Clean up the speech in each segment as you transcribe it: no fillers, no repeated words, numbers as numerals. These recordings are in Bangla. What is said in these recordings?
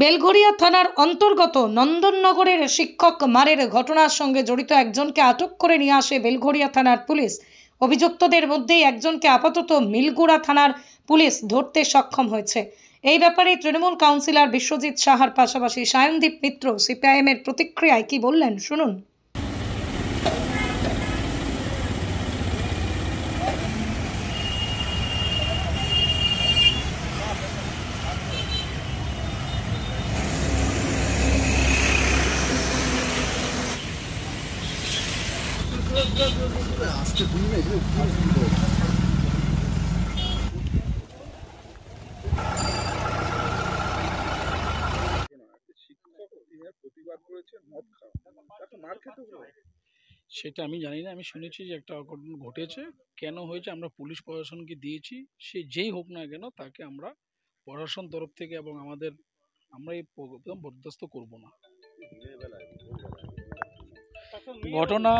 বেলঘরিয়া থানার অন্তর্গত নন্দননগরের শিক্ষক মারের ঘটনার সঙ্গে জড়িত একজনকে আটক করে নিয়ে আসে বেলঘরিয়া থানার পুলিশ। অভিযুক্তদের মধ্যেই একজনকে আপাতত মিলগুড়া থানার পুলিশ ধরতে সক্ষম হয়েছে। এই ব্যাপারে তৃণমূল কাউন্সিলর বিশ্বজিৎ সাহার পাশাপাশি সায়নদীপ মিত্র সিপিআইএম এর প্রতিক্রিয়ায় কি বললেন শুনুন। সেটা আমি জানি না। আমি শুনেছি যে একটা অঘটন ঘটেছে। কেন হয়েছে আমরা পুলিশ প্রশাসনকে দিয়েছি। সে যেই হোক না কেন তাকে আমরা প্রশাসন তরফ থেকে এবং আমরা এই প্রোগ্রাম বরদাস্ত করব না। ঘটনা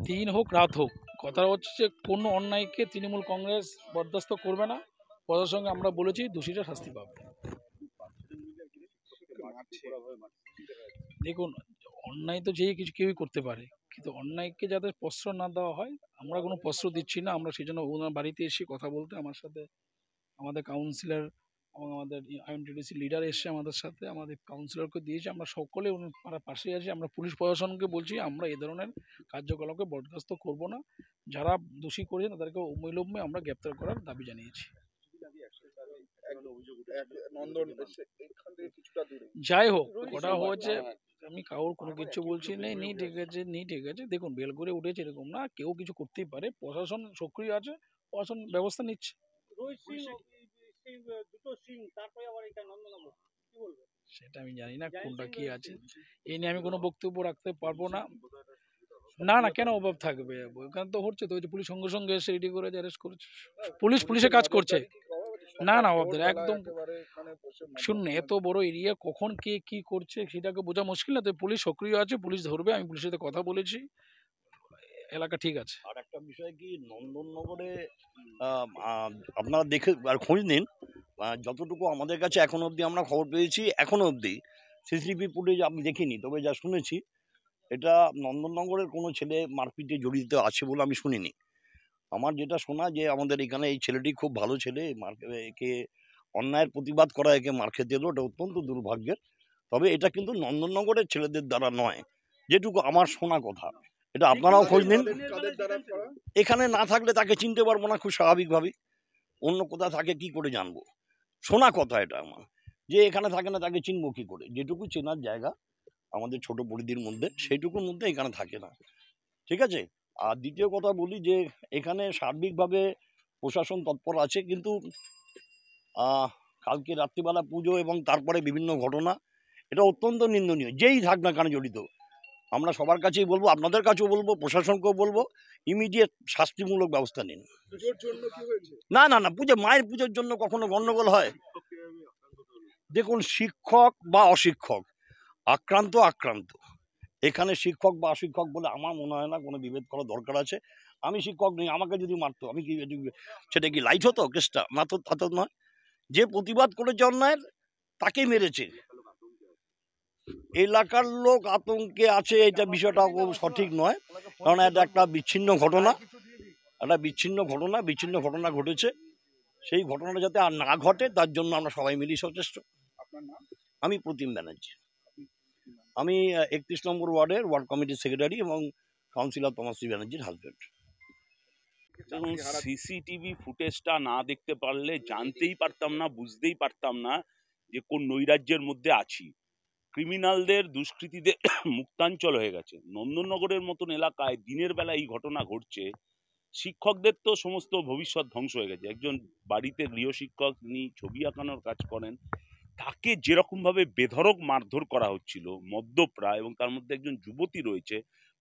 দিন হোক রাত হোক, কথা হচ্ছে যে কোনো অন্যায়কে তৃণমূল কংগ্রেস বরদাস্ত করবে না। প্রশাসনকে আমরা বলেছি দোষীরা শাস্তি পাবে। দেখুন, অন্যায় তো কেউই করতে পারে, কিন্তু অন্যায়কে যাতে প্রশ্রয় না দেওয়া হয়, আমরা কোনো প্রশ্রয় দিচ্ছি না। আমরা সেই জন্য ওনার বাড়িতে এসে কথা বলতে আমার সাথে আমাদের কাউন্সিলর এবং আমাদের আইএমটিডিসি লিডার এসে আমাদের সাথে আমাদের কাউন্সিলরকে দিয়েছে। আমরা সকলে ওনার পাশে আছি। আমরা পুলিশ প্রশাসনকে বলছি আমরা এই ধরনের কার্যকলাপকে বরদাস্ত করব না। যারা দোষী করেছে তাদেরকে অবিলম্বে আমরা গ্রেপ্তার করার দাবি জানিয়েছি। যাই হোক, কটা হয়েছে আমি কারোর কোনো কিছু বলছি নেই ঠিক আছে। দেখুন, বেল করে উঠেছে এরকম না, কেউ কিছু করতেই পারে। প্রশাসন সক্রিয় আছে, প্রশাসন ব্যবস্থা নিচ্ছে। সেটা আমি জানি না কোনটা কি আছে, এই নিয়ে আমি কোনো বক্তব্য রাখতে পারবো না। না কেন অভাব থাকবে? ওখানে তো হচ্ছে তো, পুলিশ সঙ্গে সঙ্গে এসে রেডি করে অ্যারেস্ট করেছে। পুলিশের কাজ করছে। না অভাবদের একদম শুনুন, এত বড় এরিয়া কখন কে কি করছে সেটাকে বোঝা মুশকিল না। তো পুলিশ সক্রিয় আছে, পুলিশ ধরবে। আমি পুলিশের সাথে কথা বলেছি, এলাকা ঠিক আছে। আর একটা বিষয় কি, নন্দননগরে আপনারা দেখে আর খোঁজ নিন, যতটুকু আমাদের কাছে এখনো অবধি আমরা খবর পেয়েছি, এখনো অবধি সিসিটিভি ফুটেজ আমি দেখিনি, তবে যা শুনেছি এটা নন্দননগরের কোনো ছেলে মারপিটে জড়িত আছে বলে আমি শুনিনি। আমার যেটা শোনা যে আমাদের এখানে এই ছেলেটি খুব ভালো ছেলে, একে অন্যায়ের প্রতিবাদ করা, একে মার খেতে এলো, এটা অত্যন্ত দুর্ভাগ্যের। তবে এটা কিন্তু নন্দননগরের ছেলেদের দ্বারা নয়, যেটুকু আমার শোনা কথা। এটা আপনারাও খোঁজ নিন। এখানে না থাকলে তাকে চিনতে পারবো না খুব স্বাভাবিকভাবেই, অন্য কোথাও থাকে কি করে জানবো? শোনা কথা এটা আমার, যে এখানে থাকে না তাকে চিনবো কি করে? যেটুকু চেনার জায়গা আমাদের ছোট পরিধির মধ্যে, সেইটুকুর মধ্যে এখানে থাকে না, ঠিক আছে। আর দ্বিতীয় কথা বলি যে এখানে সার্বিকভাবে প্রশাসন তৎপর আছে, কিন্তু কালকে রাত্রিবেলা পুজো এবং তারপরে বিভিন্ন ঘটনা, এটা অত্যন্ত নিন্দনীয়। যেই থাক না কেন জড়িত, আমরা সবার কাছেই বলবো, আপনাদের কাছেও বলবো, প্রশাসনকেও বলবো, ইমিডিয়েট শাস্তিমূলক ব্যবস্থা নিন। না পুজো, মায়ের পুজোর জন্য কখনো গন্ডগোল হয়? দেখুন, শিক্ষক বা অশিক্ষক, আক্রান্ত, এখানে শিক্ষক বা অশিক্ষক বলে আমার মনে হয় না কোনো বিভেদ করার দরকার আছে। আমি শিক্ষক নই, আমাকে যদি মারতো আমি কি সেটা কি লাইট হতো কেসটা? না তো, তা তো নয়। যে প্রতিবাদ করেছে অন্যায়ের, তাকেই মেরেছে। এলাকার লোক আতঙ্কে আছে, এটা বিষয়টা সঠিক নয়, কারণ এটা একটা বিচ্ছিন্ন ঘটনা ঘটেছে। সেই ঘটনাটা যাতে আর না ঘটে তার জন্য আমরা সবাই মিলি সচেষ্ট। আমি প্রতিম ব্যানার্জি, আমি 31 নম্বর ওয়ার্ডের ওয়ার্ড কমিটির সেক্রেটারি এবং কাউন্সিলর তমাশ্রী ব্যানার্জির হাজব্যান্ড। সিসিটিভি ফুটেজটা না দেখতে পারলে জানতেই পারতাম না, বুঝতেই পারতাম না যে কোন নৈরাজ্যের মধ্যে আছি। ক্রিমিনালদের, দুষ্কৃতীদের মুক্তাঞ্চল হয়ে গেছে। নন্দননগরের মতন এলাকায় দিনের বেলা এই ঘটনা ঘটছে। শিক্ষকদের তো সমস্ত ভবিষ্যৎ ধ্বংস হয়ে গেছে। একজন বাড়িতে গৃহশিক্ষক, তিনি ছবি আঁকানোর কাজ করেন, তাকে যেরকমভাবে বেধড়ক মারধর করা হচ্ছিল, মদ্যপরা, এবং তার মধ্যে একজন যুবতী রয়েছে।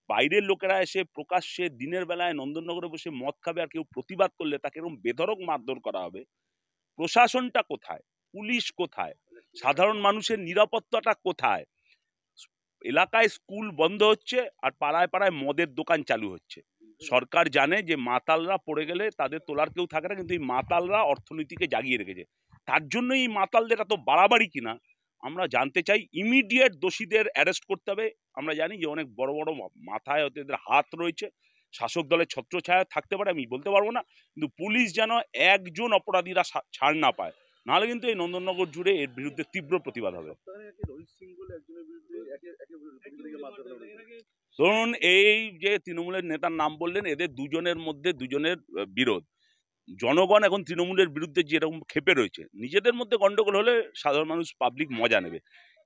বাইরের লোকেরা এসে প্রকাশ্যে দিনের বেলায় নন্দননগরে বসে মদ খাবে, আর কেউ প্রতিবাদ করলে তাকে এরকম বেধড়ক মারধর করা হবে। প্রশাসনটা কোথায়? পুলিশ কোথায়? সাধারণ মানুষের নিরাপত্তাটা কোথায়? এলাকায় স্কুল বন্ধ হচ্ছে আর পাড়ায় পাড়ায় মদের দোকান চালু হচ্ছে। সরকার জানে যে মাতালরা পড়ে গেলে তাদের তোলার কেউ থাকে না, কিন্তু এই মাতালরা অর্থনীতিকে জাগিয়ে রেখেছে। তার জন্য এই মাতালদের এত বাড়াবাড়ি কিনা আমরা জানতে চাই, ইমিডিয়েট দোষীদের অ্যারেস্ট করতে হবে। আমরা জানি যে অনেক বড় বড় মাথায় হয়তো এদের হাত রয়েছে, শাসক দলের ছত্রছায়া থাকতে পারে, আমি বলতে পারবো না, কিন্তু পুলিশ যেন একজন অপরাধীরা ছাড় না পায়, নাহলে কিন্তু এই নন্দননগর জুড়ে এর বিরুদ্ধে তীব্র প্রতিবাদ হবে। ধরুন এই যে তৃণমূলের নেতার নাম বললেন, এদের দুজনের মধ্যে দুজনের বিরোধ। জনগণ এখন তৃণমূলের বিরুদ্ধে যেরকম ক্ষেপে রয়েছে, নিজেদের মধ্যে গন্ডগোল হলে সাধারণ মানুষ পাবলিক মজা নেবে,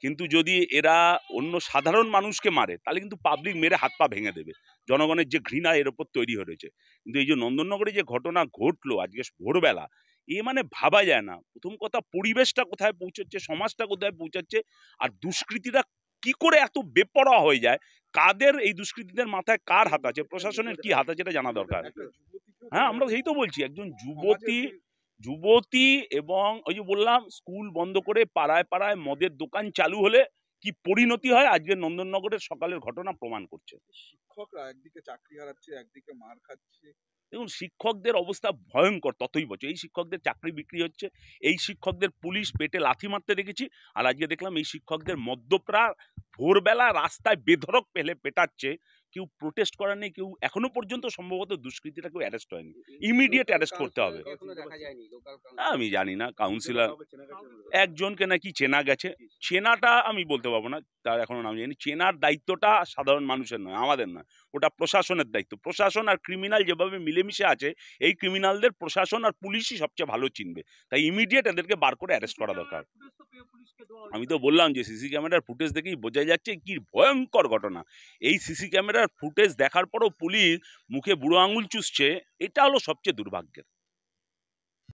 কিন্তু যদি এরা অন্য সাধারণ মানুষকে মারে তাহলে কিন্তু পাবলিক মেরে হাত পা ভেঙে দেবে। জনগণের যে ঘৃণা এর ওপর তৈরি হয়ে রয়েছে। কিন্তু এই যে নন্দননগরে যে ঘটনা ঘটলো আজকে ভোরবেলা, এ মানে ভাবা যায় না। প্রথম কথা, পরিবেশটা কোথায় পৌঁছচ্ছে, সমাজটা কোথায় পৌঁছাচ্ছে, আর দুষ্কৃতীরা কি করে এত বেপরোয়া হয়ে যায়, কাদের এই দুষ্কৃতীদের মাথায় কার হাত আছে, প্রশাসনের কি হাত আছে, এটা জানা দরকার। হ্যাঁ, আমরা সেই তো বলছি, একজন যুবতী এবং ওই যে বললাম স্কুল বন্ধ করে পাড়ায় পাড়ায় মদের দোকান চালু হলে কি পরিণতি হয়, আজকে নন্দননগরের সকালের ঘটনা প্রমাণ করছে। শিক্ষকরা একদিকে চাকরি হারাচ্ছে, একদিকে মার খাচ্ছে। দেখুন, শিক্ষকদের অবস্থা ভয়ঙ্কর, ততই বছর এই শিক্ষকদের চাকরি বিক্রি হচ্ছে, এই শিক্ষকদের পুলিশ পেটে লাথি মারতে দেখেছি, আর আজকে দেখলাম এই শিক্ষকদের মদ্যপরা ভোরবেলা রাস্তায় বেধড়ক পেটাচ্ছে। কেউ প্রোটেস্ট করার নেই, কেউ এখনো পর্যন্ত সম্ভবত দুষ্কৃতীরা কেউ অ্যারেস্ট হয়নি। ইমিডিয়েট অ্যারেস্ট করতে হবে। আমি জানি না, কাউন্সিলর একজনকে নাকি চেনা গেছে, চেনাটা আমি বলতে পারবো না, তার এখনো নাম জানি। চেনার দায়িত্বটা সাধারণ মানুষের নয়, আমাদের নয়, ওটা প্রশাসনের দায়িত্ব। প্রশাসন আর ক্রিমিনাল যেভাবে মিলেমিশে আছে, এই ক্রিমিনালদের প্রশাসন আর পুলিশই সবচেয়ে ভালো চিনবে, তাই ইমিডিয়েট এদেরকে বার করে অ্যারেস্ট করা দরকার। আমি তো বললাম যে সিসি ক্যামেরার ফুটেজ দেখেই বোঝা যাচ্ছে কি ভয়ঙ্কর ঘটনা। এই সিসি ক্যামেরার ফুটেজ দেখার পরও পুলিশ মুখে বুড়ো আঙুল চুষছে, এটা হলো সবচেয়ে দুর্ভাগ্যের।